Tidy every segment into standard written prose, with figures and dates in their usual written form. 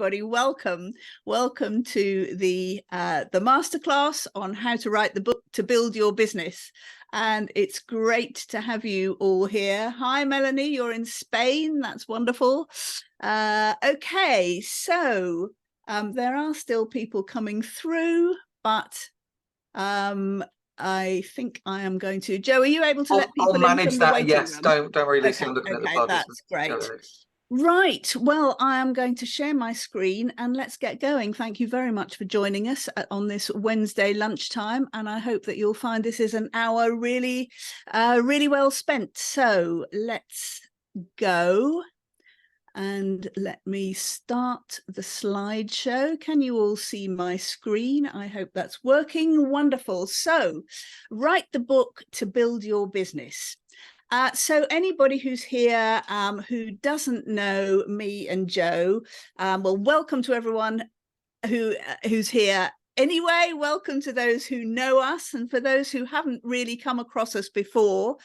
Everybody, welcome to the masterclass on how to write the book to build your business. And it's great to have you all here. Hi, Melanie, you're in Spain. That's wonderful. Okay, so there are still people coming through, but I think I am going to. Joe, are you able to let people I'll manage in from that? the waiting Yes, room? don't worry, Lucy. I'm looking at the That's great. Right, well, I am going to share my screen and let's get going. Thank you very much for joining us on this Wednesday lunchtime, and I hope that you'll find this is an hour really well spent. So let's go, and let me start the slideshow. Can you all see my screen? I hope that's working. Wonderful. So write the book to build your business. So anybody who's here who doesn't know me and Joe, well, welcome to everyone who's here anyway. Welcome to those who know us, and for those who haven't really come across us before,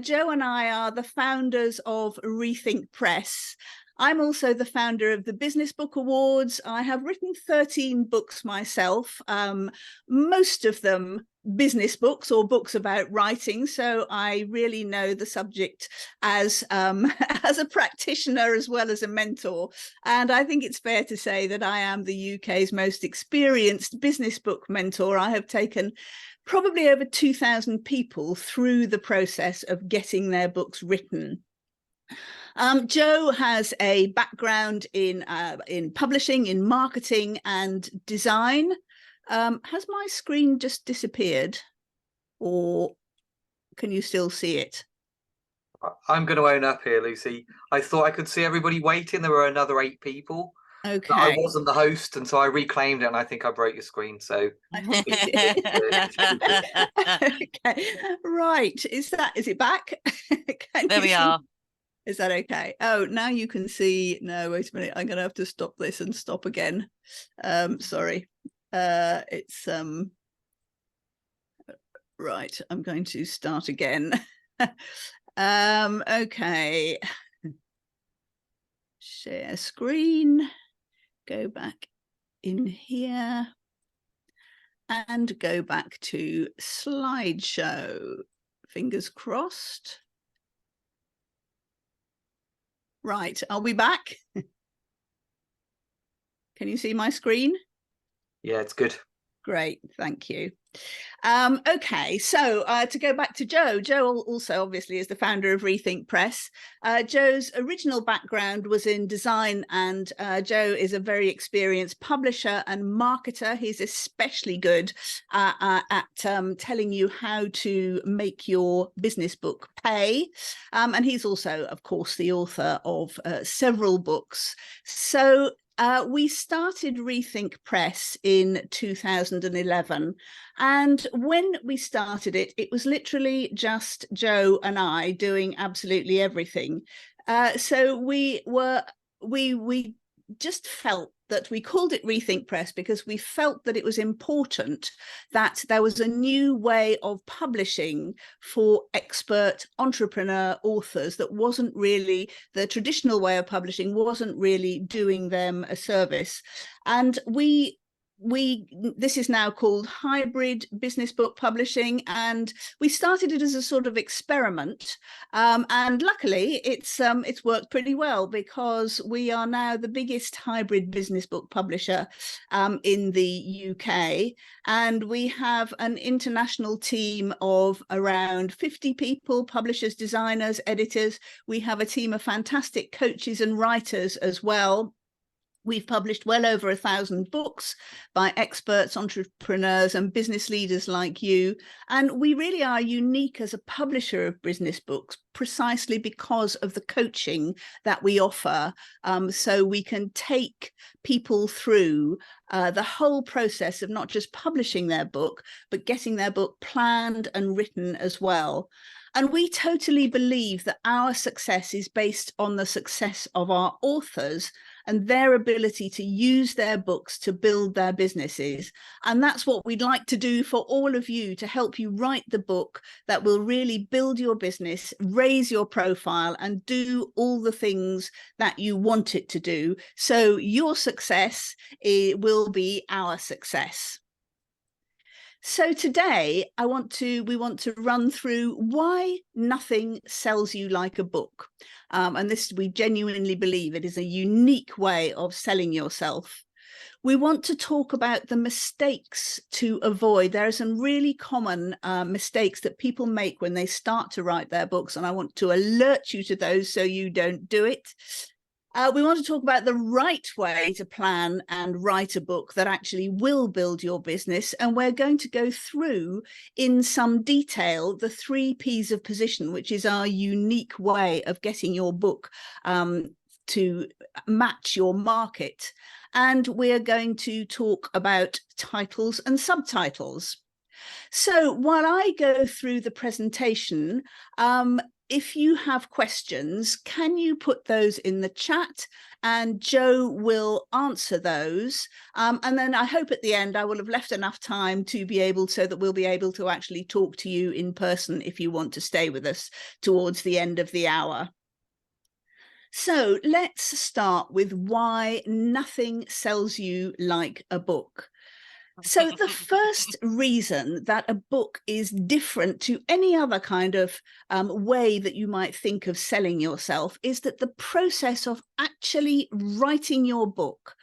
Joe and I are the founders of Rethink Press. I'm also the founder of the Business Book Awards. I have written 13 books myself, most of them business books or books about writing, so I really know the subject as a practitioner as well as a mentor. And I think it's fair to say that I am the UK's most experienced business book mentor. I have taken probably over 2,000 people through the process of getting their books written. Joe has a background in publishing, in marketing and design. Has my screen just disappeared, or can you still see it? I'm going to own up here, Lucy. I thought I could see everybody waiting. There were another 8 people. Okay. I wasn't the host, and so I reclaimed it, and I think I broke your screen. So I think okay, right. Is it back? There we are. Is that okay? Oh, now you can see. No, wait a minute. I'm going to have to stop this and stop again. Sorry. It's right. I'm going to start again. Okay. Share screen. Go back in here and go back to slideshow. Fingers crossed. Right, are we back? Can you see my screen? Yeah, it's good. Great, thank you. Okay, so to go back to Joe, Joe also obviously is the founder of Rethink Press. Joe's original background was in design, and Joe is a very experienced publisher and marketer. He's especially good at telling you how to make your business book pay. And he's also, of course, the author of several books. So we started Rethink Press in 2011, and when we started it, it was literally just Joe and I doing absolutely everything. So we just felt that we called it Rethink Press because we felt that it was important that there was a new way of publishing for expert entrepreneur authors that wasn't really the traditional way of publishing, wasn't really doing them a service. And this is now called hybrid business book publishing, and we started it as a sort of experiment, and luckily it's worked pretty well, because we are now the biggest hybrid business book publisher in the UK, and we have an international team of around 50 people, publishers, designers, editors. We have a team of fantastic coaches and writers as well. We've published well over 1,000 books by experts, entrepreneurs and business leaders like you. And we really are unique as a publisher of business books precisely because of the coaching that we offer. So we can take people through the whole process of not just publishing their book, but getting their book planned and written as well. And we totally believe that our success is based on the success of our authors and their ability to use their books to build their businesses. And that's what we'd like to do for all of you, to help you write the book that will really build your business, raise your profile, and do all the things that you want it to do. So your success will be our success. So today we want to run through why nothing sells you like a book. And this, we genuinely believe it is a unique way of selling yourself. We want to talk about the mistakes to avoid. There are some really common mistakes that people make when they start to write their books, and I want to alert you to those so you don't do it. We want to talk about the right way to plan and write a book that actually will build your business. And we're going to go through in some detail the 3 P's of position, which is our unique way of getting your book to match your market. And we're going to talk about titles and subtitles. So while I go through the presentation, if you have questions, can you put those in the chat, and Joe will answer those. And then I hope at the end I will have left enough time to be able, so that we'll be able to actually talk to you in person if you want to stay with us towards the end of the hour. So let's start with why nothing sells you like a book. So the first reason that a book is different to any other kind of way that you might think of selling yourself is that the process of actually writing your book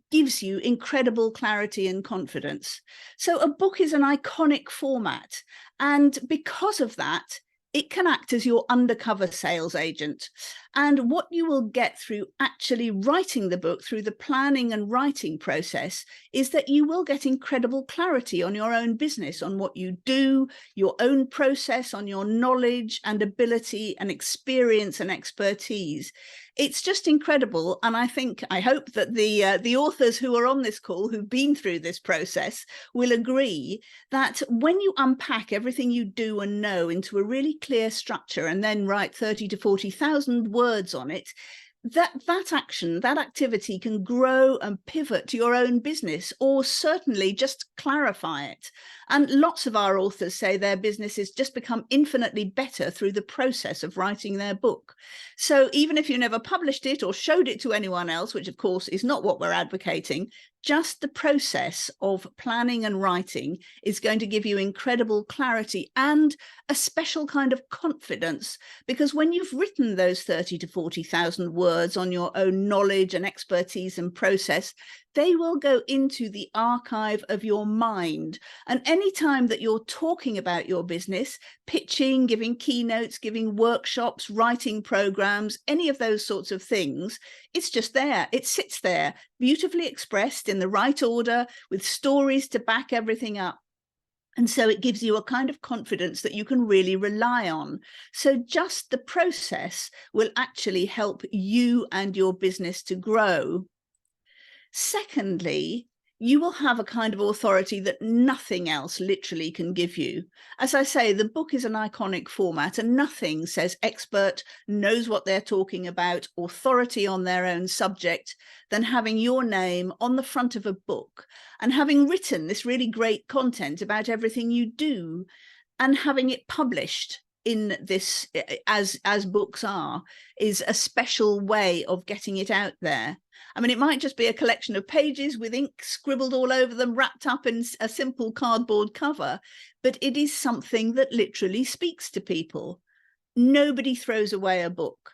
gives you incredible clarity and confidence. So a book is an iconic format, and because of that, it can act as your undercover sales agent. And what you will get through actually writing the book, through the planning and writing process, is that you will get incredible clarity on your own business, on what you do, your own process, on your knowledge and ability and experience and expertise. It's just incredible. And I hope that the authors who are on this call, who've been through this process, will agree that when you unpack everything you do and know into a really clear structure and then write 30 to 40,000 words on it, that activity can grow and pivot to your own business, or certainly just clarify it. And lots of our authors say their businesses just become infinitely better through the process of writing their book. So even if you never published it or showed it to anyone else, which of course is not what we're advocating, just the process of planning and writing is going to give you incredible clarity and a special kind of confidence, because when you've written those 30 to 40,000 words on your own knowledge and expertise and process, they will go into the archive of your mind. And any time that you're talking about your business, pitching, giving keynotes, giving workshops, writing programs, any of those sorts of things, it's just there. It sits there, beautifully expressed in the right order, with stories to back everything up. And so it gives you a kind of confidence that you can really rely on. So just the process will actually help you and your business to grow. Secondly, you will have a kind of authority that nothing else literally can give you. As I say, the book is an iconic format, and nothing says expert, knows what they're talking about, authority on their own subject, than having your name on the front of a book and having written this really great content about everything you do, and having it published in this, as books are, is a special way of getting it out there. I mean, it might just be a collection of pages with ink scribbled all over them, wrapped up in a simple cardboard cover, but it is something that literally speaks to people. Nobody throws away a book.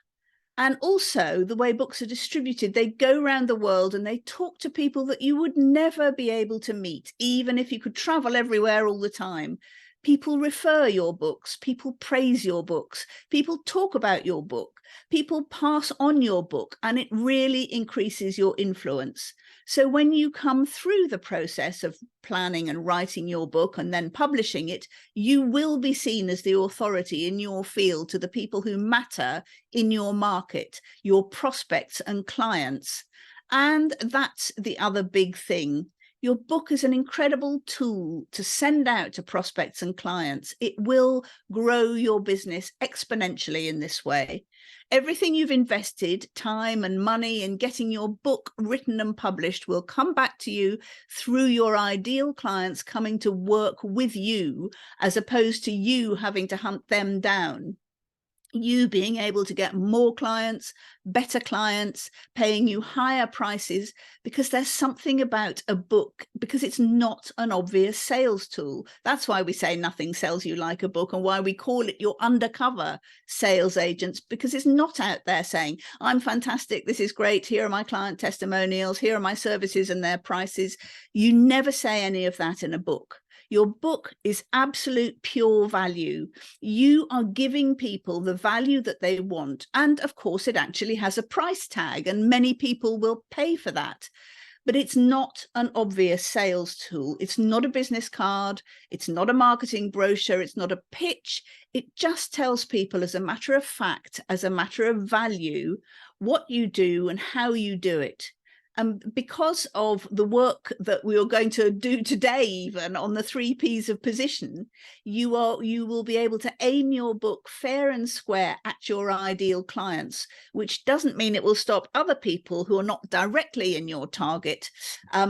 And also the way books are distributed, they go around the world and they talk to people that you would never be able to meet, even if you could travel everywhere all the time. People refer your books, people praise your books, people talk about your book, people pass on your book, and it really increases your influence. So when you come through the process of planning and writing your book and then publishing it, you will be seen as the authority in your field to the people who matter in your market, your prospects and clients. And that's the other big thing. Your book is an incredible tool to send out to prospects and clients. It will grow your business exponentially in this way. Everything you've invested, time and money in getting your book written and published, will come back to you through your ideal clients coming to work with you, as opposed to you having to hunt them down. You being able to get more clients, better clients, paying you higher prices, because there's something about a book, because it's not an obvious sales tool. That's why we say nothing sells you like a book, and why we call it your undercover sales agents, because it's not out there saying, I'm fantastic, this is great, here are my client testimonials, here are my services and their prices. You never say any of that in a book. Your book is absolute pure value. You are giving people the value that they want. And of course, it actually has a price tag, and many people will pay for that. But it's not an obvious sales tool. It's not a business card. It's not a marketing brochure. It's not a pitch. It just tells people, as a matter of fact, as a matter of value, what you do and how you do it. And because of the work that we are going to do today, even on the 3 Ps of position, you will be able to aim your book fair and square at your ideal clients, which doesn't mean it will stop other people who are not directly in your target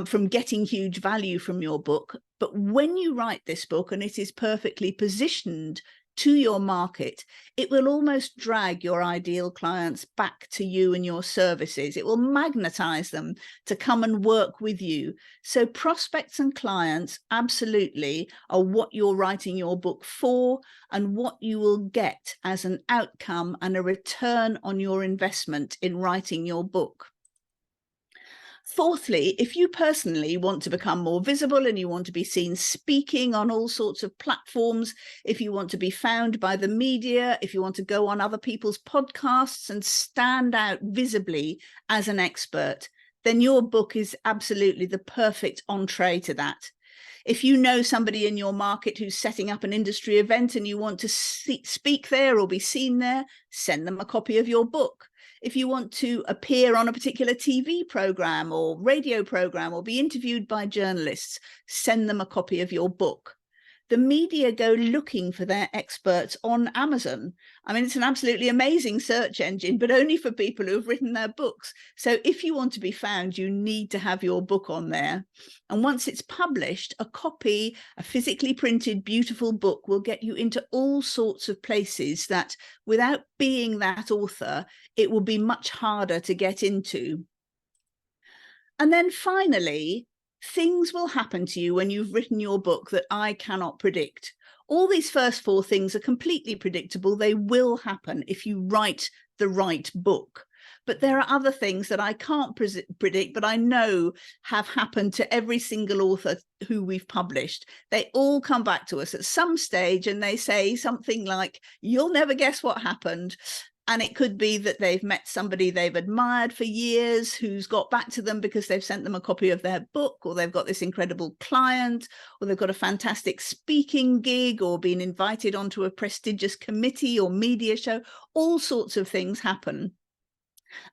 from getting huge value from your book. But when you write this book and it is perfectly positioned to your market, it will almost drag your ideal clients back to you and your services. It will magnetize them to come and work with you. So prospects and clients absolutely are what you're writing your book for, and what you will get as an outcome and a return on your investment in writing your book. Fourthly, if you personally want to become more visible and you want to be seen speaking on all sorts of platforms, if you want to be found by the media, if you want to go on other people's podcasts and stand out visibly as an expert, then your book is absolutely the perfect entree to that. If you know somebody in your market who's setting up an industry event and you want to speak there or be seen there, send them a copy of your book. If you want to appear on a particular TV program or radio program or be interviewed by journalists, send them a copy of your book. The media go looking for their experts on Amazon. I mean, it's an absolutely amazing search engine, but only for people who have written their books. So if you want to be found, you need to have your book on there. And once it's published, a copy, a physically printed, beautiful book will get you into all sorts of places that without being that author, it will be much harder to get into. And then finally, things will happen to you when you've written your book that I cannot predict. All these first 4 things are completely predictable. They will happen if you write the right book. But there are other things that I can't predict, but I know have happened to every single author who we've published. They all come back to us at some stage and they say something like, you'll never guess what happened. And it could be that they've met somebody they've admired for years who's got back to them because they've sent them a copy of their book, or they've got this incredible client, or they've got a fantastic speaking gig, or been invited onto a prestigious committee or media show. All sorts of things happen.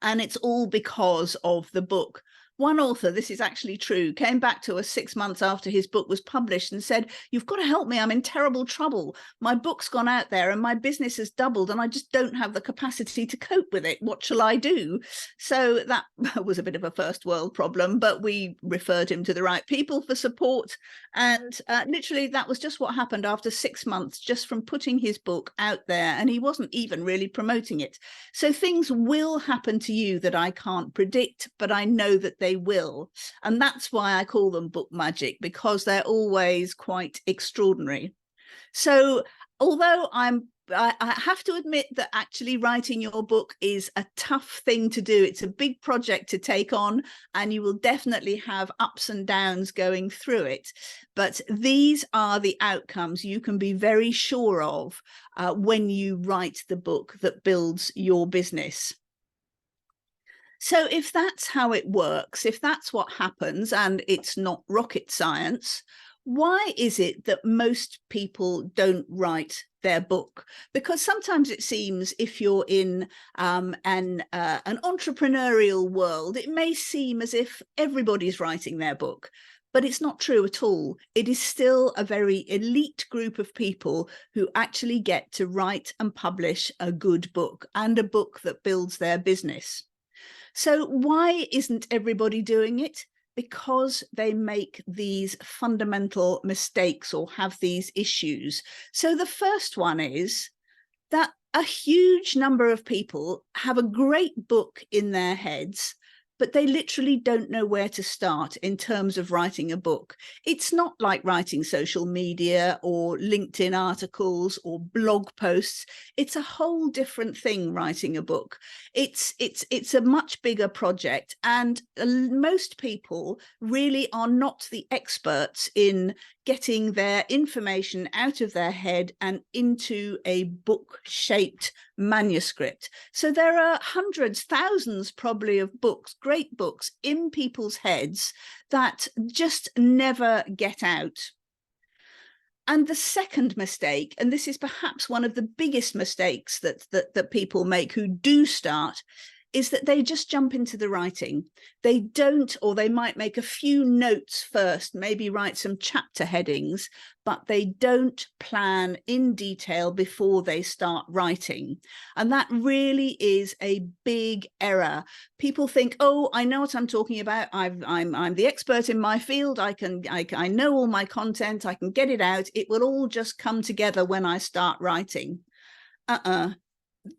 And it's all because of the book. One author, this is actually true, came back to us 6 months after his book was published and said, you've got to help me. I'm in terrible trouble. My book's gone out there and my business has doubled and I just don't have the capacity to cope with it. What shall I do? So that was a bit of a first world problem, but we referred him to the right people for support. And literally that was just what happened after 6 months, just from putting his book out there. And he wasn't even really promoting it. So things will happen to you that I can't predict, but I know that they will. And that's why I call them book magic, because they're always quite extraordinary. So although I have to admit that actually writing your book is a tough thing to do. It's a big project to take on, and you will definitely have ups and downs going through it. But these are the outcomes you can be very sure of when you write the book that builds your business. So if that's how it works, if that's what happens, and it's not rocket science, why is it that most people don't write their book? Because sometimes it seems, if you're in an entrepreneurial world, it may seem as if everybody's writing their book. But it's not true at all. It is still a very elite group of people who actually get to write and publish a good book, and a book that builds their business. So why isn't everybody doing it? Because they make these fundamental mistakes or have these issues. So the first one is that a huge number of people have a great book in their heads, but they literally don't know where to start in terms of writing a book. It's not like writing social media or LinkedIn articles or blog posts. It's a whole different thing, writing a book. It's a much bigger project, and most people really are not the experts in getting their information out of their head and into a book-shaped manuscript. So there are hundreds, thousands probably of books, great books in people's heads that just never get out. And the second mistake, and this is perhaps one of the biggest mistakes that people make who do start, is that they just jump into the writing. They don't, or they might make a few notes first, maybe write some chapter headings, but they don't plan in detail before they start writing. And that really is a big error. People think, oh, I know what I'm talking about. I'm the expert in my field. I know all my content. I can get it out. It will all just come together when I start writing.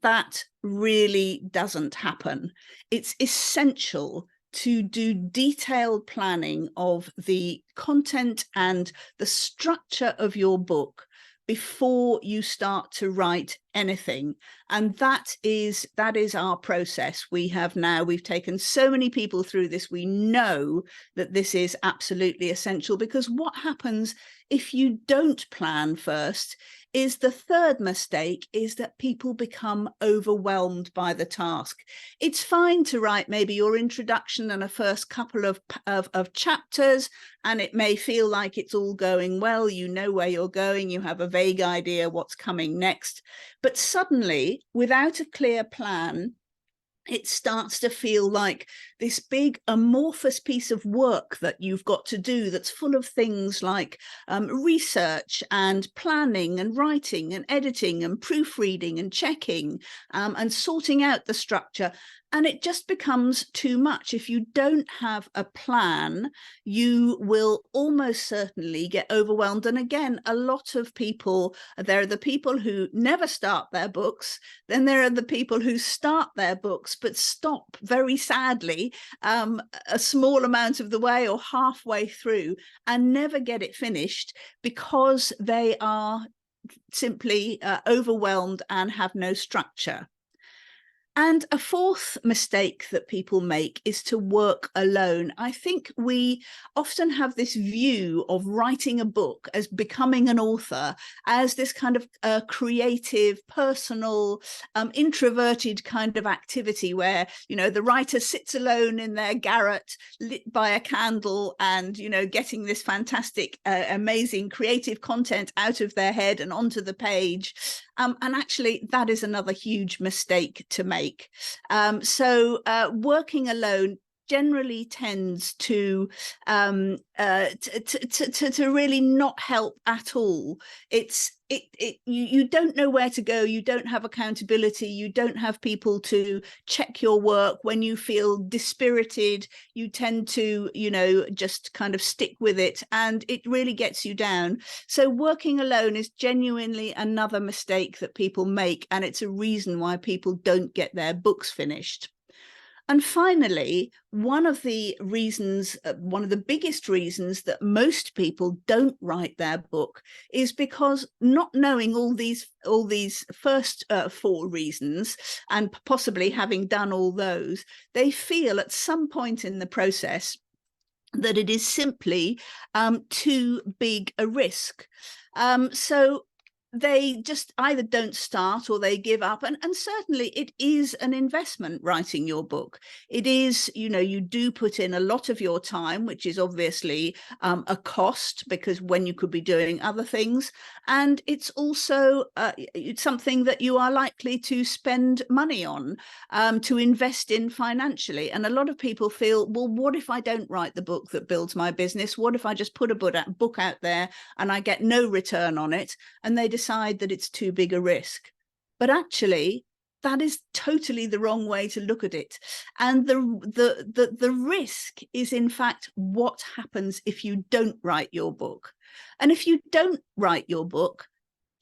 That really doesn't happen. It's essential to do detailed planning of the content and the structure of your book before you start to write anything. And that is our process. We've taken so many people through this. We know that this is absolutely essential, because what happens if you don't plan first is the third mistake is that people become overwhelmed by the task. It's fine to write maybe your introduction and a first couple of chapters, and it may feel like it's all going well. You know where you're going. You have a vague idea what's coming next. But suddenly, without a clear plan, it starts to feel like this big amorphous piece of work that you've got to do, that's full of things like research and planning and writing and editing and proofreading and checking and sorting out the structure. And it just becomes too much. If you don't have a plan, you will almost certainly get overwhelmed. And again, a lot of people, there are the people who never start their books. Then there are the people who start their books, but stop very sadly a small amount of the way or halfway through and never get it finished, because they are simply overwhelmed and have no structure. And a fourth mistake that people make is to work alone. I think we often have this view of writing a book as becoming an author as this kind of creative, personal, introverted kind of activity where, you know, the writer sits alone in their garret, lit by a candle, and, you know, getting this fantastic, amazing creative content out of their head and onto the page. And actually, that is another huge mistake to make. So working alone generally tends to really not help at all. You don't know where to go. You don't have accountability. You don't have people to check your work. When you feel dispirited, you tend to, you know, just kind of stick with it, and it really gets you down. So working alone is genuinely another mistake that people make, and it's a reason why people don't get their books finished. And finally, one of the biggest reasons that most people don't write their book is because, not knowing all these first four reasons, and possibly having done all those, they feel at some point in the process that it is simply too big a risk. So they just either don't start or they give up. And certainly it is an investment, writing your book. It is, you do put in a lot of your time, which is obviously a cost, because when you could be doing other things. And it's also it's something that you are likely to spend money on, to invest in financially. And a lot of people feel, well, what if I don't write the book that builds my business? What if I just put a book out there and I get no return on it? And they decide that it's too big a risk. But actually, that is totally the wrong way to look at it. And the risk is, in fact, what happens if you don't write your book. And if you don't write your book,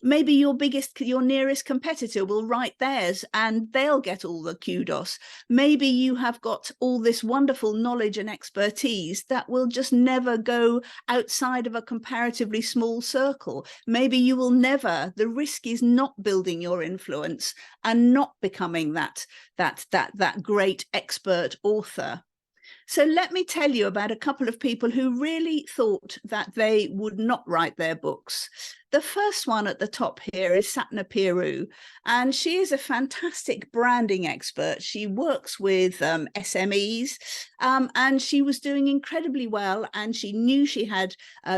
maybe your nearest competitor will write theirs and they'll get all the kudos. Maybe you have got all this wonderful knowledge and expertise that will just never go outside of a comparatively small circle. Maybe you will never. The risk is not building your influence and not becoming that great expert author. So let me tell you about a couple of people who really thought that they would not write their books. The first one at the top here is Sapna Piru, and she is a fantastic branding expert. She works with SMEs, and she was doing incredibly well, and she knew she had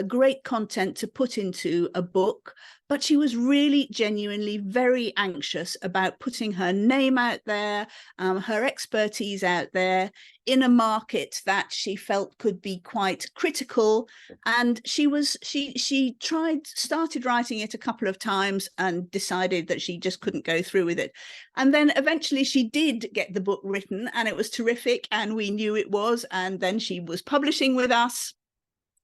great content to put into a book, but she was really genuinely very anxious about putting her name out there, her expertise out there in a market that she felt could be quite critical. And she started writing it a couple of times and decided that she just couldn't go through with it. And then eventually she did get the book written, and it was terrific, and we knew it was. And then she was publishing with us.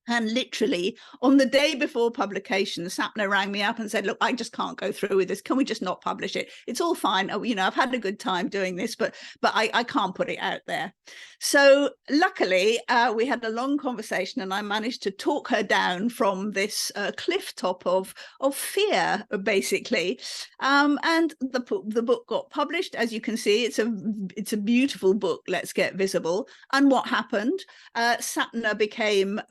And literally on the day before publication, Sapna rang me up and said, look, I just can't go through with this. Can we just not publish it? It's all fine. I've had a good time doing this, but I can't put it out there. So luckily, we had a long conversation, and I managed to talk her down from this cliff top of fear, basically. And the book got published. As you can see, it's a beautiful book, Let's Get Visible. And what happened? Sapna became...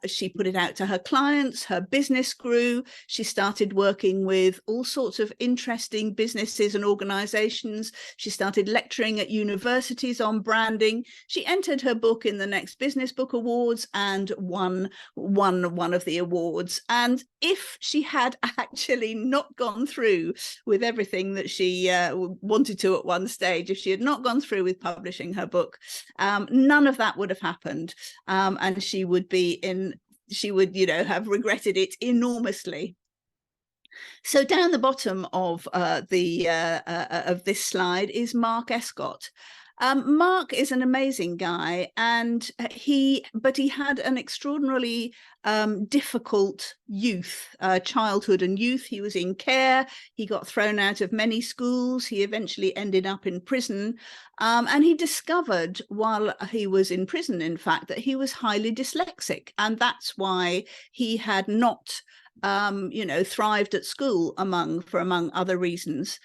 she put it out to her clients, her business grew, she started working with all sorts of interesting businesses and organizations, she started lecturing at universities on branding, she entered her book in the Next Business Book Awards and won one of the awards. And if she had actually not gone through with everything that she wanted to at one stage, if she had not gone through with publishing her book, none of that would have happened, and she would have regretted it enormously. So down the bottom of this slide is Mark Escott. Mark is an amazing guy, and he had an extraordinarily difficult childhood and youth. He was in care. He got thrown out of many schools. He eventually ended up in prison. And he discovered while he was in prison, in fact, that he was highly dyslexic. And that's why he had not, thrived at school, among other reasons.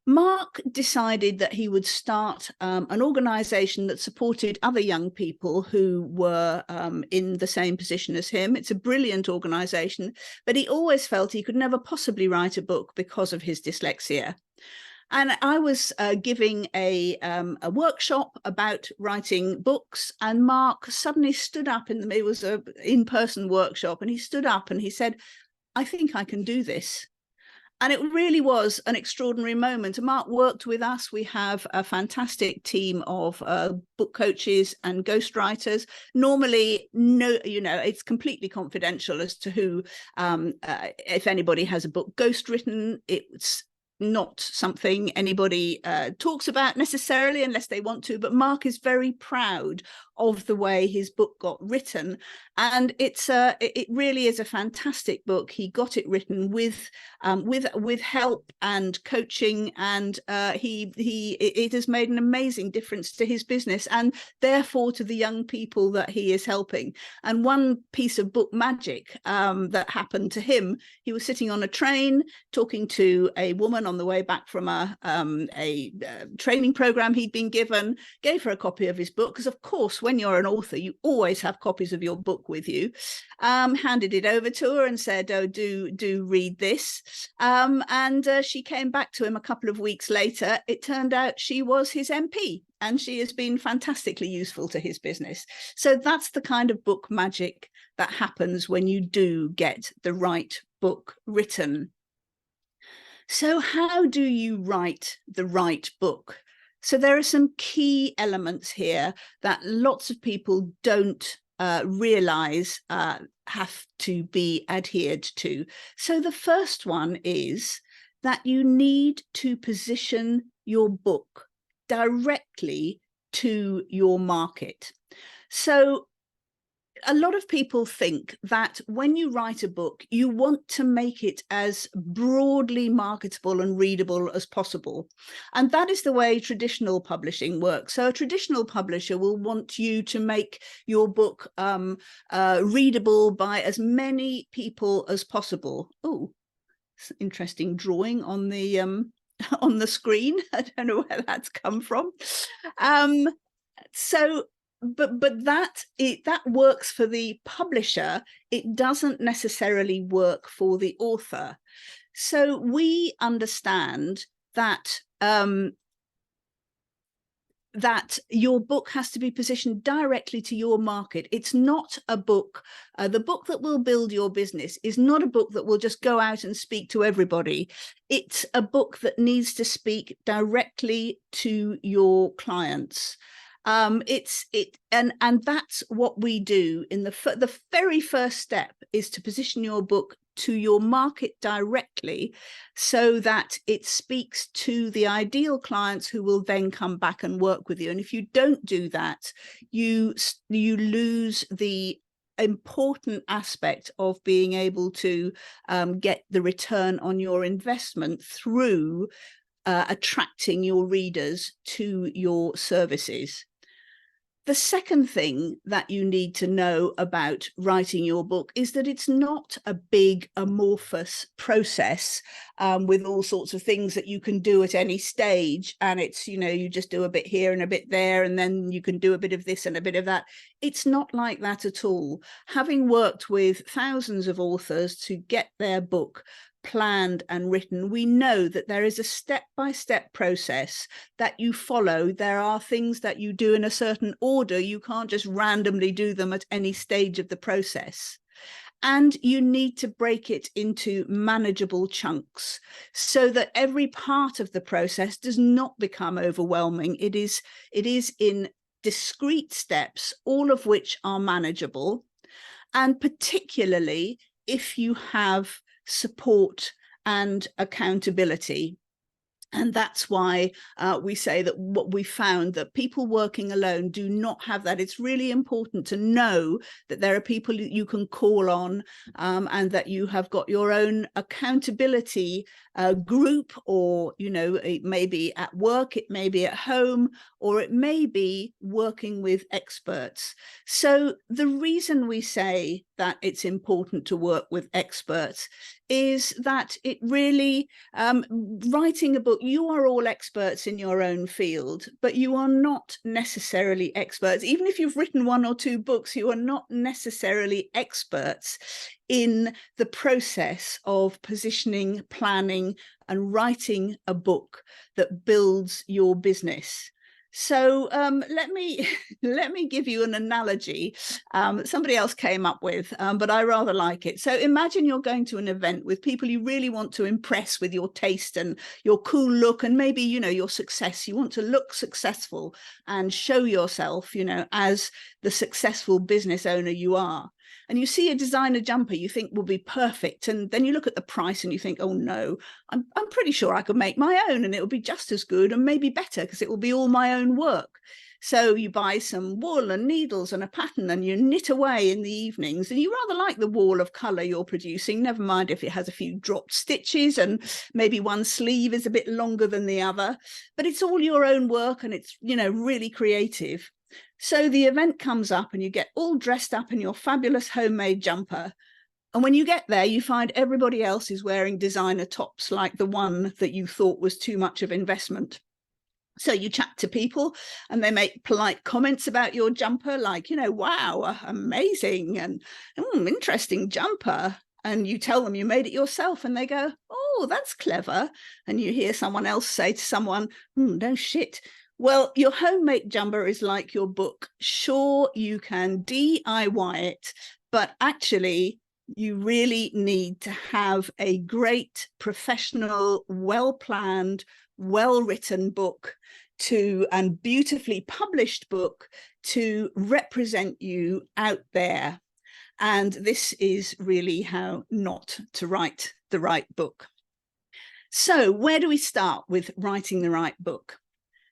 Mark decided that he would start an organization that supported other young people who were in the same position as him. It's a brilliant organization, but he always felt he could never possibly write a book because of his dyslexia. And I was giving a workshop about writing books, and Mark suddenly stood up, it was an in-person workshop, and he stood up and he said, I think I can do this. And it really was an extraordinary moment. Mark worked with us. We have a fantastic team of book coaches and ghostwriters. Normally, it's completely confidential as to who, if anybody has a book ghostwritten, it's not something anybody talks about necessarily unless they want to. But Mark is very proud of the way his book got written, and it really is a fantastic book. He got it written with help and coaching, and it has made an amazing difference to his business and therefore to the young people that he is helping. And one piece of book magic that happened to him: he was sitting on a train talking to a woman return on the way back from a training program he'd been given, gave her a copy of his book, because of course when you're an author you always have copies of your book with you, handed it over to her and said, oh, do read this, and she came back to him a couple of weeks later. It turned out she was his MP, and she has been fantastically useful to his business. So that's the kind of book magic that happens when you do get the right book written. So how do you write the right book? So there are some key elements here that lots of people don't realize have to be adhered to. So the first one is that you need to position your book directly to your market. So a lot of people think that when you write a book, you want to make it as broadly marketable and readable as possible. And that is the way traditional publishing works. So a traditional publisher will want you to make your book readable by as many people as possible. Oh, interesting drawing on the screen. I don't know where that's come from. But that works for the publisher. It doesn't necessarily work for the author. So we understand that that your book has to be positioned directly to your market. It's not a book, the book that will build your business is not a book that will just go out and speak to everybody. It's a book that needs to speak directly to your clients. And that's what we do in the very first step, is to position your book to your market directly, so that it speaks to the ideal clients who will then come back and work with you. And if you don't do that, you lose the important aspect of being able to get the return on your investment through attracting your readers to your services. The second thing that you need to know about writing your book is that it's not a big amorphous process with all sorts of things that you can do at any stage. And it's, you know, you just do a bit here and a bit there, and then you can do a bit of this and a bit of that. It's not like that at all. Having worked with thousands of authors to get their book planned and written, we know that there is a step-by-step process that you follow. There are things that you do in a certain order. You can't just randomly do them at any stage of the process. And you need to break it into manageable chunks so that every part of the process does not become overwhelming. It is in discrete steps, all of which are manageable. And particularly if you have support and accountability. And that's why we say that what we found, that people working alone do not have that. It's really important to know that there are people you can call on, and that you have got your own accountability group, or, you know, it may be at work, it may be at home, or it may be working with experts. So the reason we say that it's important to work with experts is that it really, writing a book, you are all experts in your own field, but you are not necessarily experts. Even if you've written 1 or 2 books, you are not necessarily experts in the process of positioning, planning, and writing a book that builds your business. So let me give you an analogy that somebody else came up with, but I rather like it. So imagine you're going to an event with people you really want to impress with your taste and your cool look, and maybe, you know, your success. You want to look successful and show yourself, you know, as the successful business owner you are. And you see a designer jumper you think will be perfect, and then you look at the price and you think, oh no, I'm pretty sure I could make my own and it will be just as good and maybe better because it will be all my own work. So you buy some wool and needles and a pattern and you knit away in the evenings, and you rather like the wall of colour you're producing, never mind if it has a few dropped stitches and maybe one sleeve is a bit longer than the other, but it's all your own work and it's, you know, really creative. So the event comes up and you get all dressed up in your fabulous homemade jumper, And when you get there, you find everybody else is wearing designer tops like the one that you thought was too much of investment. So you chat to people and they make polite comments about your jumper, like, you know, wow, amazing, and interesting jumper. And you tell them you made it yourself and they go, oh, that's clever. And you hear someone else say to someone, no shit. Well, your homemade jumper is like your book. Sure, you can DIY it, but actually you really need to have a great, professional, well-planned, well-written book and beautifully published book to represent you out there. And this is really how not to write the right book. So where do we start with writing the right book?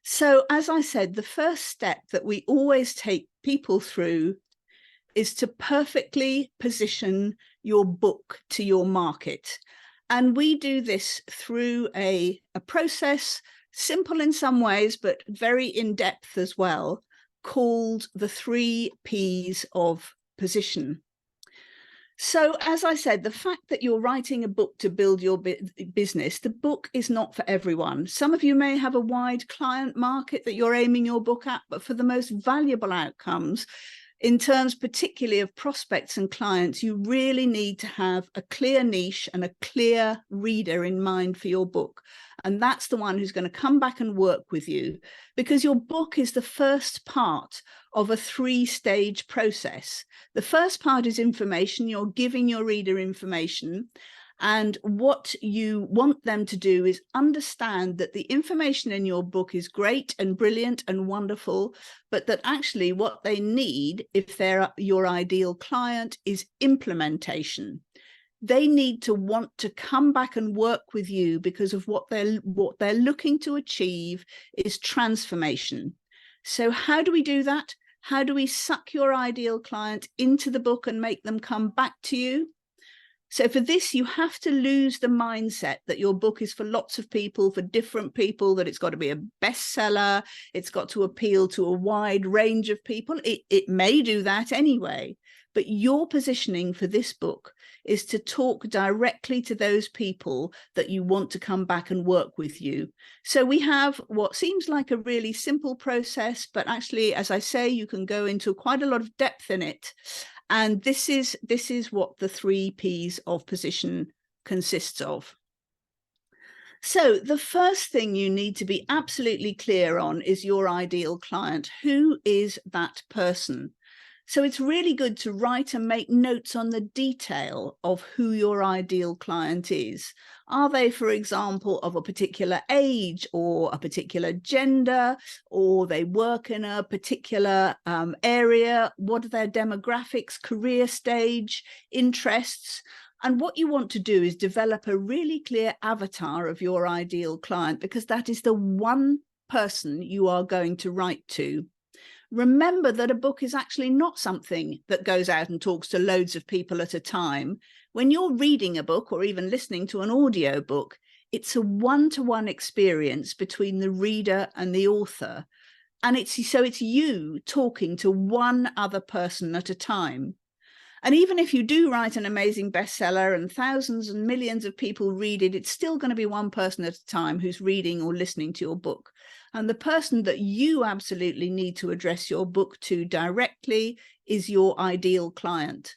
So as I said, the first step that we always take people through is to perfectly position your book to your market. And we do this through a process, simple in some ways, but very in-depth as well, called the 3 Ps of position. So as I said, the fact that you're writing a book to build your business, the book is not for everyone. Some of you may have a wide client market that you're aiming your book at, but for the most valuable outcomes, in terms particularly of prospects and clients, you really need to have a clear niche and a clear reader in mind for your book. And that's the one who's going to come back and work with you, because your book is the first part of a 3-stage process. The first part is information. You're giving your reader information. And what you want them to do is understand that the information in your book is great and brilliant and wonderful, but that actually what they need, if they're your ideal client, is implementation. They need to want to come back and work with you because of what they're looking to achieve is transformation. So how do we do that? How do we suck your ideal client into the book and make them come back to you? So for this, you have to lose the mindset that your book is for lots of people, for different people, that it's got to be a bestseller, it's got to appeal to a wide range of people. It may do that anyway, but your positioning for this book is to talk directly to those people that you want to come back and work with you. So we have what seems like a really simple process, but actually, as I say, you can go into quite a lot of depth in it. And this is what the 3 Ps of position consists of. So the first thing you need to be absolutely clear on is your ideal client. Who is that person? So it's really good to write and make notes on the detail of who your ideal client is. Are they, for example, of a particular age or a particular gender, or they work in a particular area? What are their demographics, career stage, interests? And what you want to do is develop a really clear avatar of your ideal client, because that is the one person you are going to write to. Remember that a book is actually not something that goes out and talks to loads of people at a time. When you're reading a book or even listening to an audio book, it's a one-to-one experience between the reader and the author. And it's you talking to one other person at a time. And even if you do write an amazing bestseller and thousands and millions of people read it, it's still going to be one person at a time who's reading or listening to your book. And the person that you absolutely need to address your book to directly is your ideal client.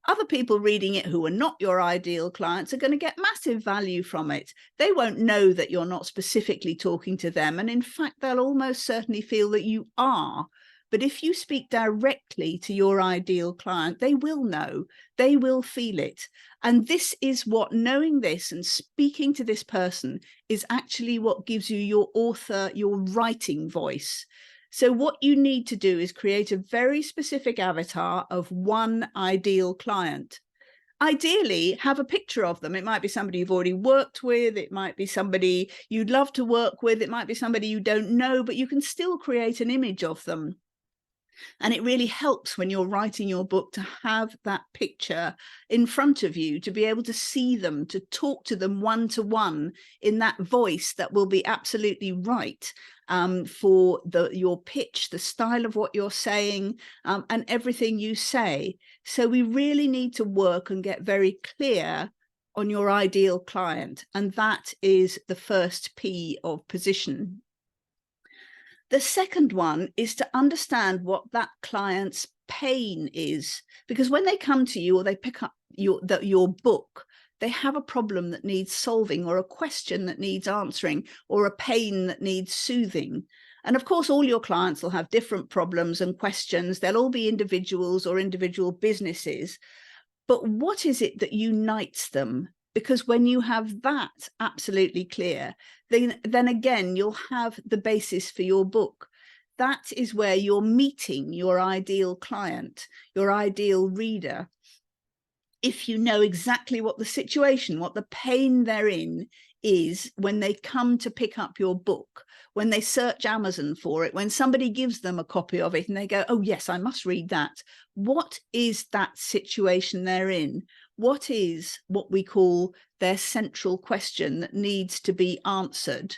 Other people reading it who are not your ideal clients are going to get massive value from it. They won't know that you're not specifically talking to them. And in fact, they'll almost certainly feel that you are. But if you speak directly to your ideal client, they will know, they will feel it. And this is what, knowing this and speaking to this person is actually what gives you your author, your writing voice. So what you need to do is create a very specific avatar of one ideal client. Ideally, have a picture of them. It might be somebody you've already worked with. It might be somebody you'd love to work with. It might be somebody you don't know, but you can still create an image of them. And it really helps when you're writing your book to have that picture in front of you, to be able to see them, to talk to them one-to-one in that voice that will be absolutely right for your pitch, the style of what you're saying, and everything you say. So we really need to work and get very clear on your ideal client. And that is the first P of position. The second one is to understand what that client's pain is, because when they come to you or they pick up your book, they have a problem that needs solving, or a question that needs answering, or a pain that needs soothing. And of course, all your clients will have different problems and questions. They'll all be individuals or individual businesses. But what is it that unites them? Because when you have that absolutely clear, then again, you'll have the basis for your book. That is where you're meeting your ideal client, your ideal reader. If you know exactly what the situation, what the pain they're in is when they come to pick up your book, when they search Amazon for it, when somebody gives them a copy of it and they go, oh yes, I must read that. What is that situation they're in? What is what we call their central question that needs to be answered?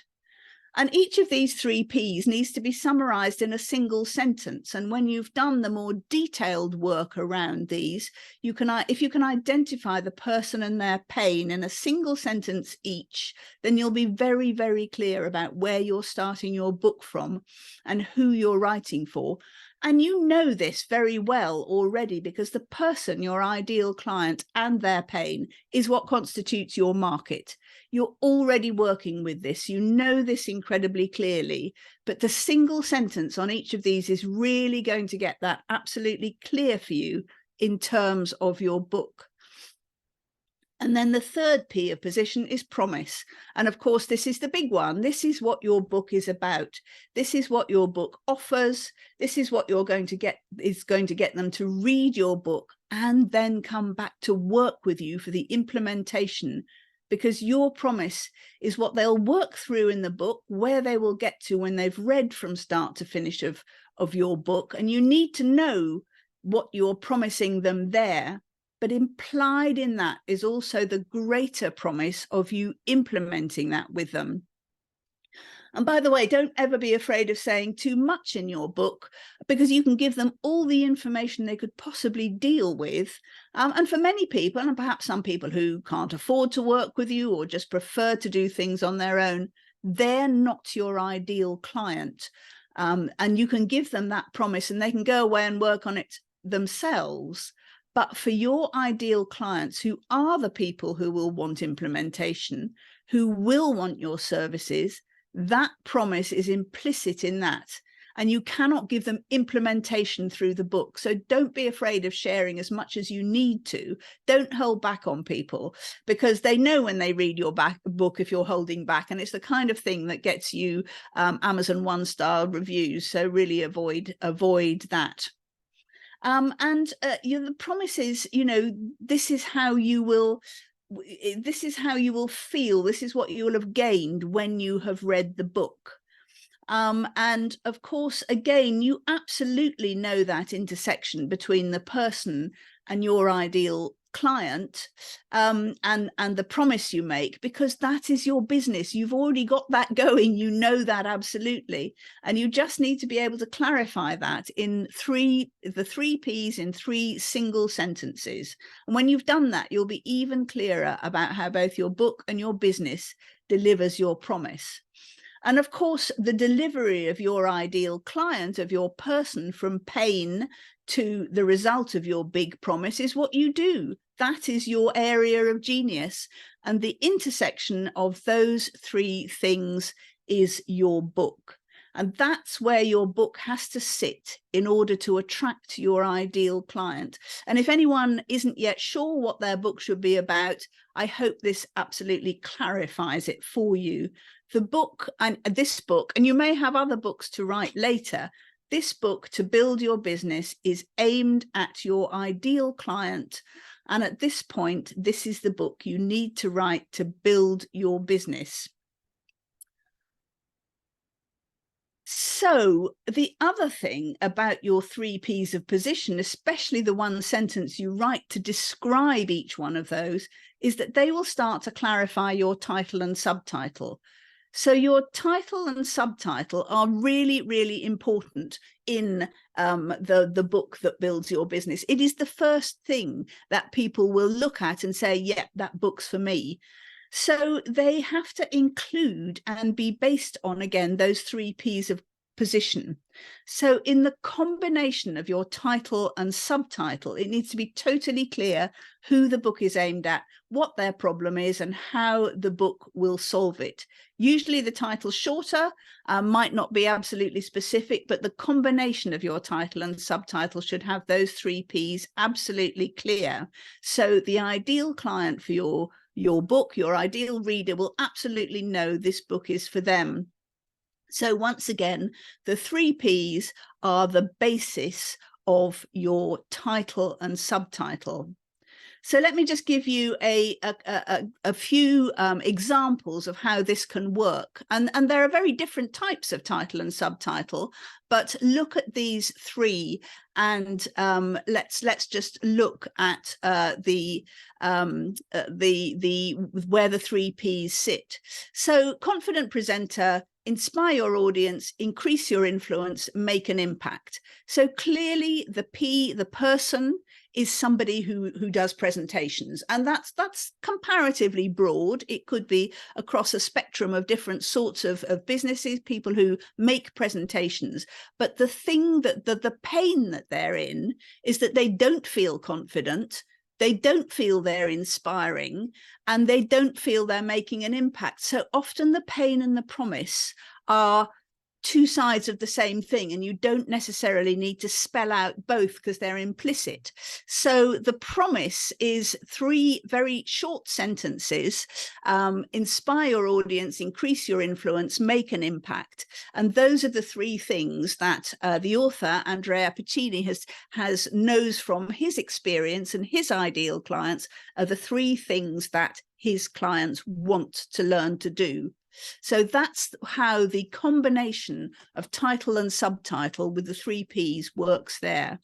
And each of these 3 Ps needs to be summarized in a single sentence. And when you've done the more detailed work around these, if you can identify the person and their pain in a single sentence each, then you'll be very, very clear about where you're starting your book from and who you're writing for. And you know this very well already, because the person, your ideal client, and their pain is what constitutes your market. You're already working with this. You know this incredibly clearly, but the single sentence on each of these is really going to get that absolutely clear for you in terms of your book. And then the third P of position is promise. And of course, this is the big one. This is what your book is about. This is what your book offers. This is what you're going to get, is going to get them to read your book and then come back to work with you for the implementation, because your promise is what they'll work through in the book, where they will get to when they've read from start to finish of your book. And you need to know what you're promising them there. But implied in that is also the greater promise of you implementing that with them. And by the way, don't ever be afraid of saying too much in your book, because you can give them all the information they could possibly deal with. And for many people, and perhaps some people who can't afford to work with you or just prefer to do things on their own, they're not your ideal client. And you can give them that promise and they can go away and work on it themselves. But for your ideal clients, who are the people who will want implementation, who will want your services, that promise is implicit in that. And you cannot give them implementation through the book. So don't be afraid of sharing as much as you need to. Don't hold back on people, because they know when they read your book if you're holding back. And it's the kind of thing that gets you Amazon 1-star reviews. So really avoid that. The promise is, this is how you will feel. This is what you will have gained when you have read the book. And of course, again, you absolutely know that intersection between the person and your ideal client, and the promise you make, because that is your business. You've already got that going. You know that absolutely. And you just need to be able to clarify that in the 3 Ps in 3 single sentences. And when you've done that, you'll be even clearer about how both your book and your business delivers your promise. And of course, the delivery of your ideal client, of your person, from pain to the result of your big promise is what you do. That is your area of genius. And the intersection of those 3 things is your book. And that's where your book has to sit in order to attract your ideal client. And if anyone isn't yet sure what their book should be about, I hope this absolutely clarifies it for you. The book, and this book, and you may have other books to write later, this book, To Build Your Business, is aimed at your ideal client. And at this point, this is the book you need to write to build your business. So the other thing about your 3 Ps of position, especially the one sentence you write to describe each one of those, is that they will start to clarify your title and subtitle. So your title and subtitle are really, really important in the book that builds your business. It is the first thing that people will look at and say, yeah, that book's for me. So they have to include and be based on, again, those 3 Ps of position. So in the combination of your title and subtitle, it needs to be totally clear who the book is aimed at, what their problem is, and how the book will solve it. Usually the title's shorter, might not be absolutely specific, but the combination of your title and subtitle should have those 3 Ps absolutely clear. So the ideal client for your book, your ideal reader, will absolutely know this book is for them. So once again, the 3 Ps are the basis of your title and subtitle. So let me just give you a few examples of how this can work. And there are very different types of title and subtitle, but look at these 3, and let's just look at where the 3 Ps sit. So confident presenter, inspire your audience, increase your influence, make an impact. So clearly the P, the person, is somebody who does presentations, and that's comparatively broad. It could be across a spectrum of different sorts of businesses, people who make presentations. But the thing that the pain that they're in is that they don't feel confident, they don't feel they're inspiring, and they don't feel they're making an impact. So often the pain and the promise are 2 sides of the same thing, and you don't necessarily need to spell out both because they're implicit. So the promise is 3 very short sentences: inspire your audience, increase your influence, make an impact. And those are the 3 things that the author Andrea Piccini knows from his experience, and his ideal clients are the 3 things that his clients want to learn to do. So that's how the combination of title and subtitle with the 3 Ps works there.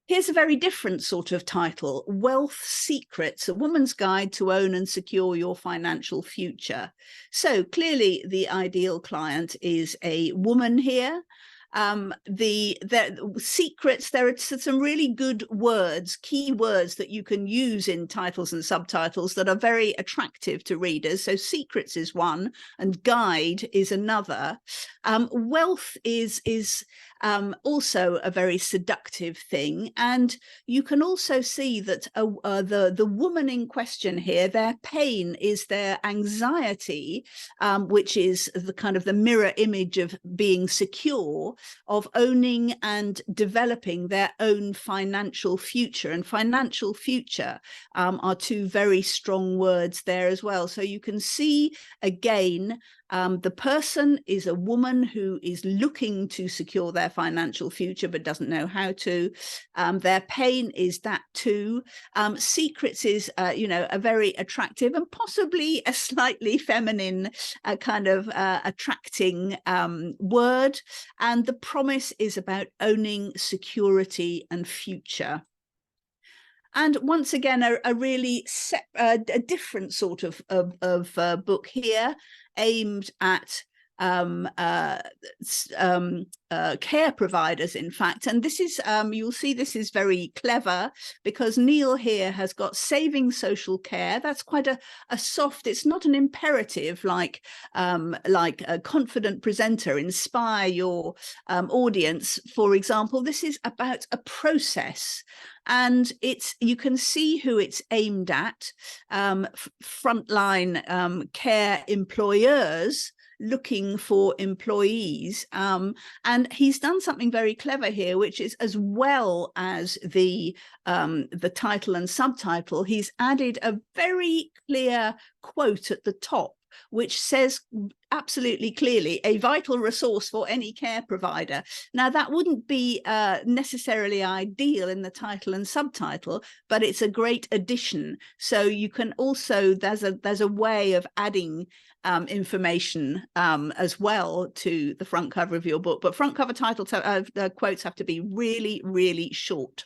Here's a very different sort of title: Wealth Secrets, a woman's guide to own and secure your financial future. So clearly the ideal client is a woman here. The secrets, there are some really good words, key words that you can use in titles and subtitles that are very attractive to readers. So secrets is one, and guide is another. Wealth is also a very seductive thing, and you can also see that the woman in question here, their pain is their anxiety, which is the kind of the mirror image of being secure, of owning and developing their own financial future. And financial future are 2 very strong words there as well. So you can see again, the person is a woman who is looking to secure their financial future but doesn't know how to. Their pain is that too. Secrets is, a very attractive and possibly a slightly feminine kind of attracting word. And the promise is about owning security and future. And once again, a really a different sort of book here, aimed at care providers, in fact. And this is, you'll see this is very clever, because Neil here has got saving social care. That's quite a soft, it's not an imperative like a confident presenter, inspire your audience, for example. This is about a process. And you can see who it's aimed at: frontline care employers looking for employees. And he's done something very clever here, which is, as well as the title and subtitle, he's added a very clear quote at the top, which says absolutely clearly a vital resource for any care provider. Now, that wouldn't be necessarily ideal in the title and subtitle, but it's a great addition. So you can also, there's a way of adding information as well to the front cover of your book, but front cover title quotes have to be really, really short.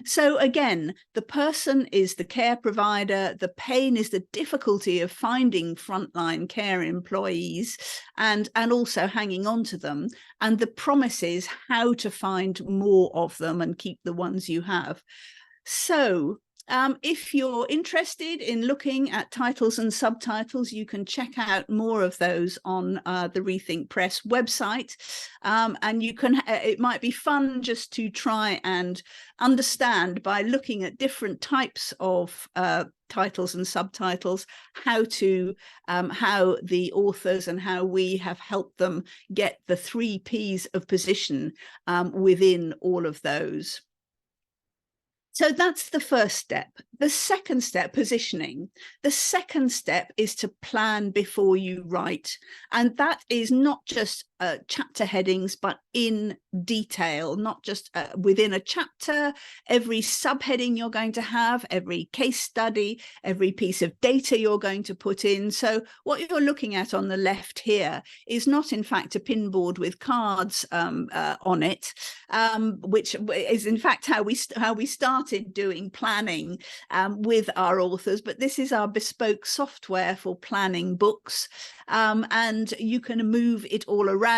So again, the person is the care provider, the pain is the difficulty of finding frontline care employees and also hanging on to them, and the promise is how to find more of them and keep the ones you have. So if you're interested in looking at titles and subtitles, you can check out more of those on the Rethink Press website. And you can, it might be fun just to try and understand by looking at different types of titles and subtitles, how the authors and how we have helped them get the 3 Ps of position within all of those. So that's the first step. The second step, positioning. The second step is to plan before you write. And that is not just chapter headings, but in detail, not just within a chapter, every subheading you're going to have, every case study, every piece of data you're going to put in. So what you're looking at on the left here is not, in fact, a pinboard with cards on it, which is, in fact, how we started doing planning with our authors. But this is our bespoke software for planning books, and you can move it all around,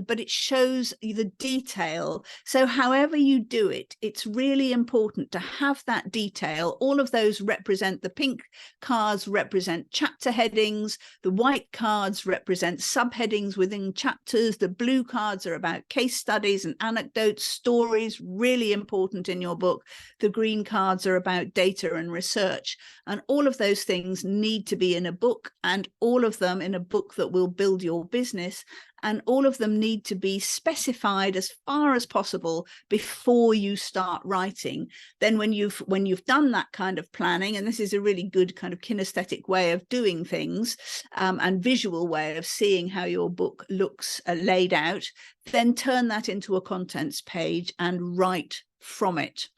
but it shows you the detail. So however you do it, it's really important to have that detail. All of those represent, the pink cards represent chapter headings, the white cards represent subheadings within chapters, the blue cards are about case studies and anecdotes, stories, really important in your book. The green cards are about data and research, and all of those things need to be in a book, and all of them in a book that will build your business, and all of them need to be specified as far as possible before you start writing. Then when you've done that kind of planning, and this is a really good kind of kinesthetic way of doing things, and visual way of seeing how your book looks laid out, then turn that into a contents page and write from it.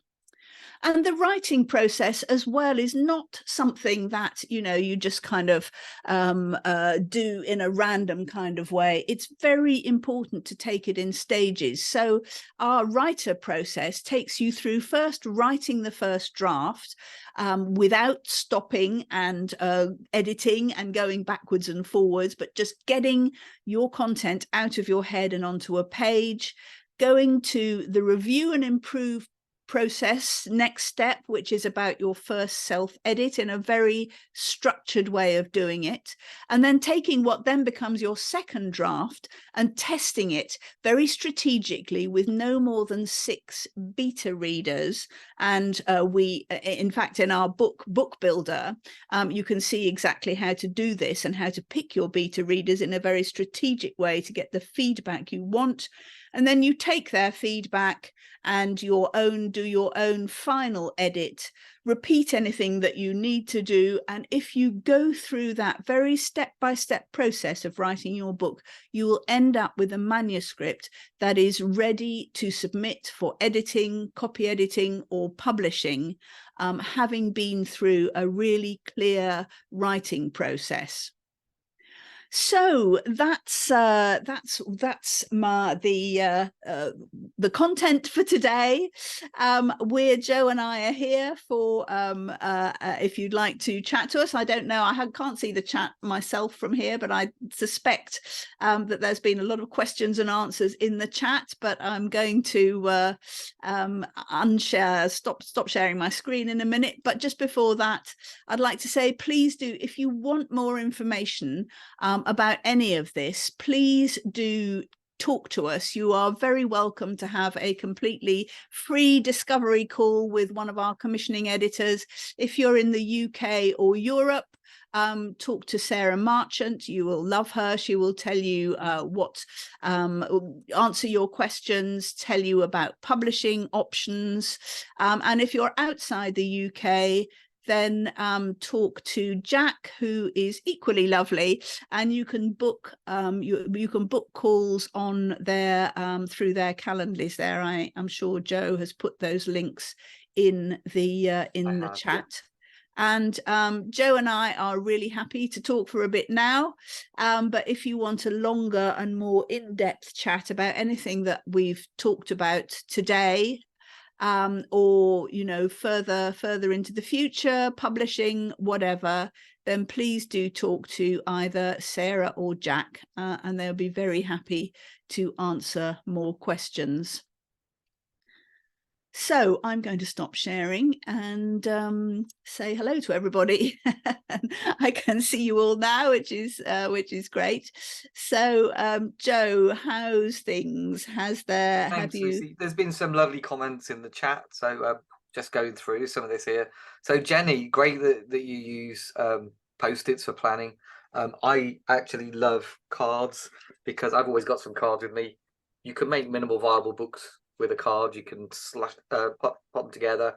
And the writing process as well is not something that, you know, you just kind of do in a random kind of way. It's very important to take it in stages. So our writer process takes you through first writing the first draft without stopping and editing and going backwards and forwards, but just getting your content out of your head and onto a page, going to the review and improve process, next step, which is about your first self-edit in a very structured way of doing it, and then taking what then becomes your second draft and testing it very strategically with no more than 6 beta readers. And we, in fact, in our book builder, you can see exactly how to do this and how to pick your beta readers in a very strategic way to get the feedback you want. And then you take their feedback and do your own final edit, repeat anything that you need to do. And if you go through that very step-by-step process of writing your book, you will end up with a manuscript that is ready to submit for editing, copy editing, or publishing, having been through a really clear writing process. So that's the content for today. Joe and I are here for if you'd like to chat to us. I don't know, I can't see the chat myself from here, but I suspect that there's been a lot of questions and answers in the chat. But I'm going to stop sharing my screen in a minute. But just before that, I'd like to say, please do, if you want more information about any of this, please do talk to us. You are very welcome to have a completely free discovery call with one of our commissioning editors. If you're in the UK or Europe, talk to Sarah Marchant. You will love her. She will tell you answer your questions, tell you about publishing options. And if you're outside the UK, then talk to Jack, who is equally lovely, and you can book you can book calls on their through their Calendly there. I'm sure Joe has put those links in the chat. And Joe and I are really happy to talk for a bit now, but if you want a longer and more in-depth chat about anything that we've talked about today, or further into the future, publishing, whatever, then please do talk to either Sarah or Jack, and they'll be very happy to answer more questions. So I'm going to stop sharing and say hello to everybody. I can see you all now, which is great. So Joe, how's things? Thanks, Lucy. There's been some lovely comments in the chat, so just going through some of this here. So Jenny, great that you use Post-its for planning. I actually love cards because I've always got some cards with me. You can make minimal viable books with a card. You can pop them together,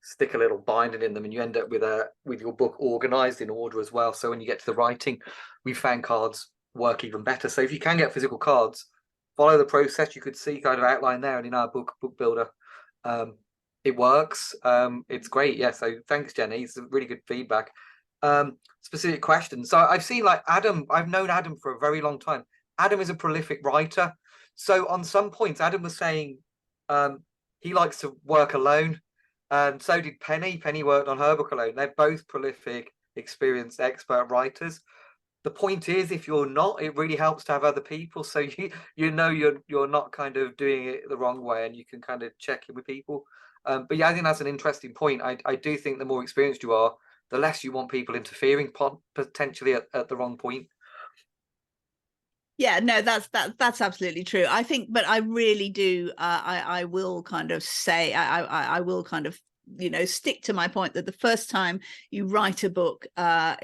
stick a little binding in them, and you end up with your book organized in order as well. So when you get to the writing, we found cards work even better. So if you can get physical cards, follow the process. You could see kind of outline there, and in our book builder, it works. It's great. Yeah. So thanks, Jenny. It's really good feedback. Specific questions. So I've seen like Adam. I've known Adam for a very long time. Adam is a prolific writer. So on some points, Adam was saying he likes to work alone, and so did Penny. Penny worked on her book alone. They're both prolific, experienced, expert writers. The point is, if you're not, it really helps to have other people, so you're not kind of doing it the wrong way, and you can kind of check in with people. But yeah, I think that's an interesting point. I do think the more experienced you are, the less you want people interfering potentially at the wrong point. Yeah, no, that's absolutely true. I think, but I really do. I will kind of say, I will kind of stick to my point that the first time you write a book, I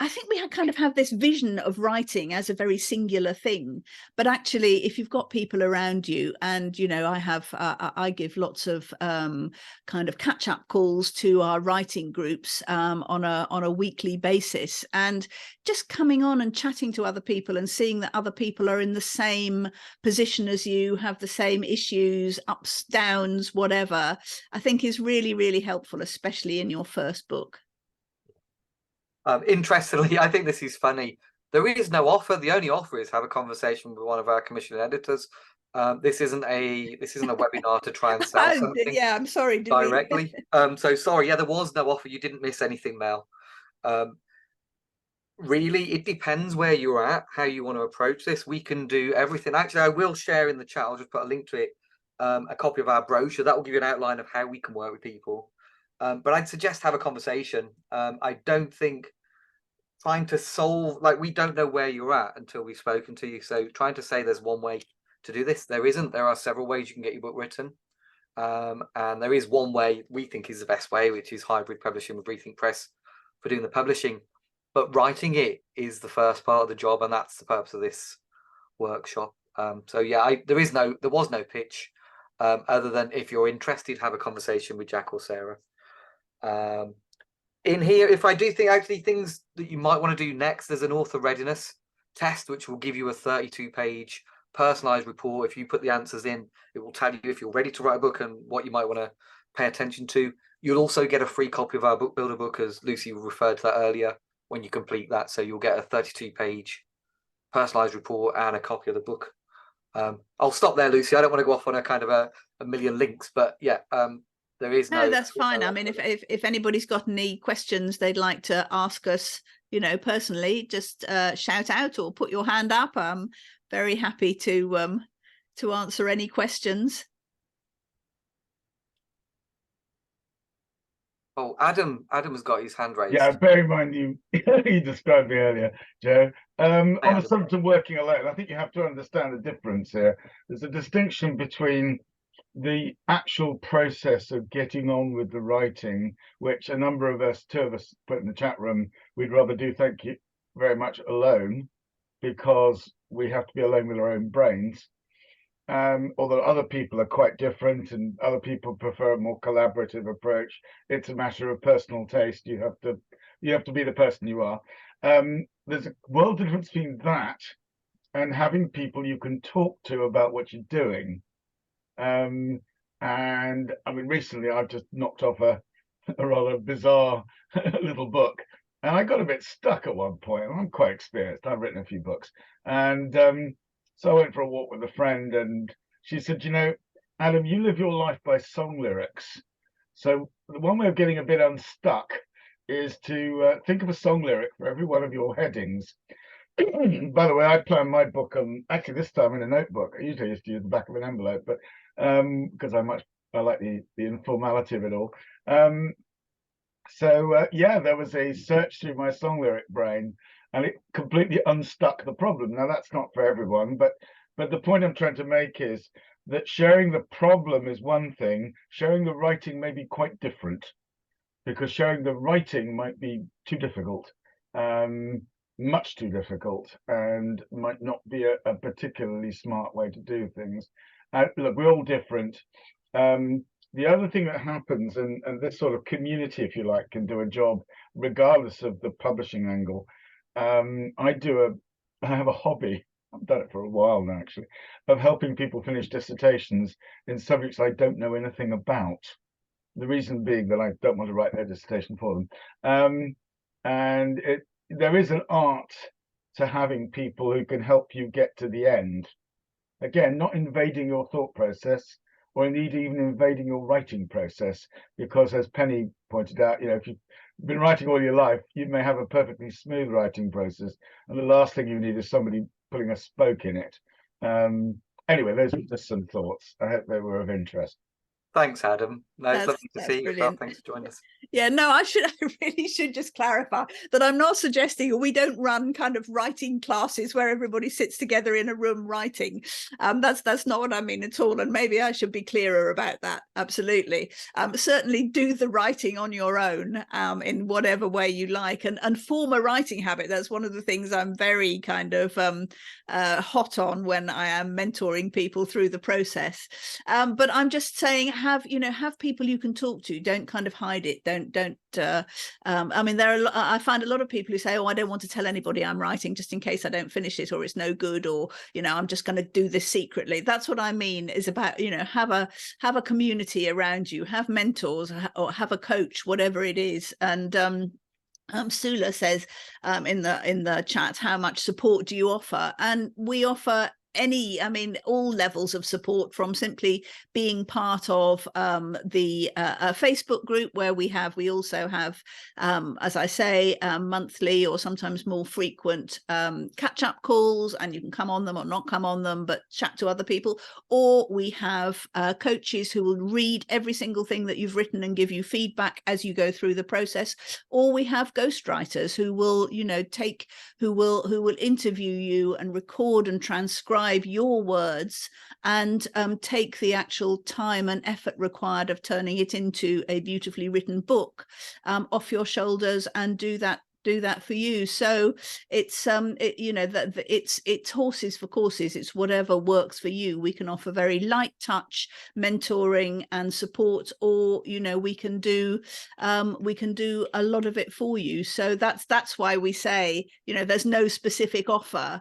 think we kind of have this vision of writing as a very singular thing, but actually if you've got people around you, and I give lots of kind of catch-up calls to our writing groups on a weekly basis, and just coming on and chatting to other people and seeing that other people are in the same position as you, have the same issues, ups, downs, whatever, I think is really, really helpful, especially in your first book. Interestingly, I think this is funny. There is no offer. The only offer is have a conversation with one of our commissioned editors. This isn't a webinar to try and sell something. Yeah, I'm sorry. Directly. So sorry. Yeah, there was no offer. You didn't miss anything, Mel. Really, it depends where you're at, how you want to approach this. We can do everything. Actually, I will share in the chat. I'll just put a link to it. A copy of our brochure that will give you an outline of how we can work with people. But I'd suggest have a conversation. I don't think trying to solve, like, we don't know where you're at until we've spoken to you. So trying to say there's one way to do this, there isn't. There are several ways you can get your book written. And there is one way we think is the best way, which is hybrid publishing with Rethink Press for doing the publishing. But writing it is the first part of the job, and that's the purpose of this workshop. So yeah, there was no pitch, other than if you're interested, have a conversation with Jack or Sarah. In here, if I do think actually things that you might want to do next, there's an author readiness test, which will give you a 32-page personalized report. If you put the answers in, it will tell you if you're ready to write a book and what you might want to pay attention to. You'll also get a free copy of our book builder book, as Lucy referred to that earlier, when you complete that. So you'll get a 32-page personalized report and a copy of the book. I'll stop there, Lucy. I don't want to go off on a kind of a million links, but yeah, there is no. That's fine. I mean, if anybody's got any questions they'd like to ask us, personally, just shout out or put your hand up. I'm very happy to answer any questions. Oh, Adam's got his hand raised. Yeah, bear in mind you described me earlier, Joe. On the subject of working alone, I think you have to understand the difference here. There's a distinction between the actual process of getting on with the writing, which a number of us, two of us put in the chat room, we'd rather do, thank you very much, alone, because we have to be alone with our own brains. although other people are quite different and other people prefer a more collaborative approach. It's a matter of personal taste. You have to be the person you are. There's a world difference between that and having people you can talk to about what you're doing. And I mean, recently I've just knocked off a rather bizarre little book, and I got a bit stuck at one point. I'm quite experienced. I've written a few books, and so I went for a walk with a friend, and she said, "You know, Adam, you live your life by song lyrics. So the one way of getting a bit unstuck is to think of a song lyric for every one of your headings." By the way, I plan my book actually this time in a notebook. I usually used to use the back of an envelope, but because I like the informality of it all. Yeah, there was a search through my song lyric brain, and it completely unstuck the problem. Now that's not for everyone, but the point I'm trying to make is that sharing the problem is one thing, sharing the writing may be quite different, because sharing the writing might be too difficult, much too difficult, and might not be a particularly smart way to do things. Look, we're all different. The other thing that happens, and this sort of community, if you like, can do a job regardless of the publishing angle. I have a hobby, I've done it for a while now actually, of helping people finish dissertations in subjects I don't know anything about. The reason being that I don't want to write their dissertation for them. And there is an art to having people who can help you get to the end. Again, not invading your thought process, or indeed even invading your writing process, because as Penny pointed out, you know, if you've been writing all your life, you may have a perfectly smooth writing process, and the last thing you need is somebody putting a spoke in it. Anyway, those are just some thoughts. I hope they were of interest. Thanks, Adam. No, it's lovely to see you as well. Thanks for joining us. Yeah, no, I really should just clarify that I'm not suggesting we don't run kind of writing classes where everybody sits together in a room writing. That's not what I mean at all. And maybe I should be clearer about that. Absolutely. Certainly do the writing on your own in whatever way you like, and form a writing habit. That's one of the things I'm very kind of hot on when I am mentoring people through the process. But I'm just saying, have people you can talk to. Don't kind of hide it. Don't I mean, I find a lot of people who say, oh, I don't want to tell anybody I'm writing just in case I don't finish it, or it's no good, or I'm just going to do this secretly. That's what I mean is about, have a community around you, have mentors, or have a coach, whatever it is. And Sula says in the chat, how much support do you offer? And we offer all levels of support, from simply being part of the Facebook group, where we also have, as I say, monthly or sometimes more frequent catch-up calls, and you can come on them or not come on them, but chat to other people. Or we have coaches who will read every single thing that you've written and give you feedback as you go through the process. Or we have ghostwriters who will, who will interview you and record and transcribe your words, and take the actual time and effort required of turning it into a beautifully written book off your shoulders, and do that for you. So it's it's horses for courses. It's whatever works for you. We can offer very light touch mentoring and support, or we can do a lot of it for you. So that's why we say, there's no specific offer.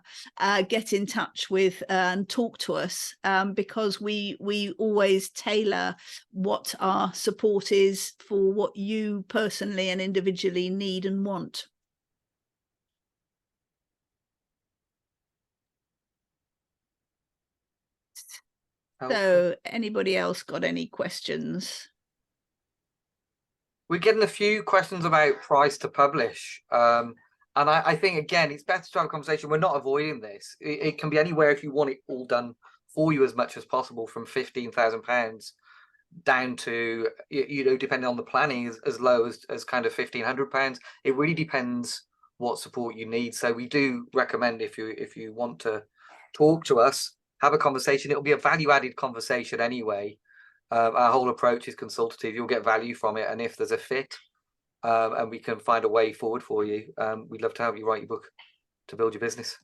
Get in touch with and talk to us, because we always tailor what our support is for what you personally and individually need and want. So anybody else got any questions? We're getting a few questions about price to publish. And I think, again, it's better to have a conversation. We're not avoiding this. It can be anywhere, if you want it all done for you as much as possible, from £15,000 down to, depending on the planning, as low as kind of £1,500. It really depends what support you need. So we do recommend, if you want to talk to us, have a conversation. It'll be a value-added conversation anyway. Our whole approach is consultative. You'll get value from it, and if there's a fit, and we can find a way forward for you, we'd love to help you write your book to build your business.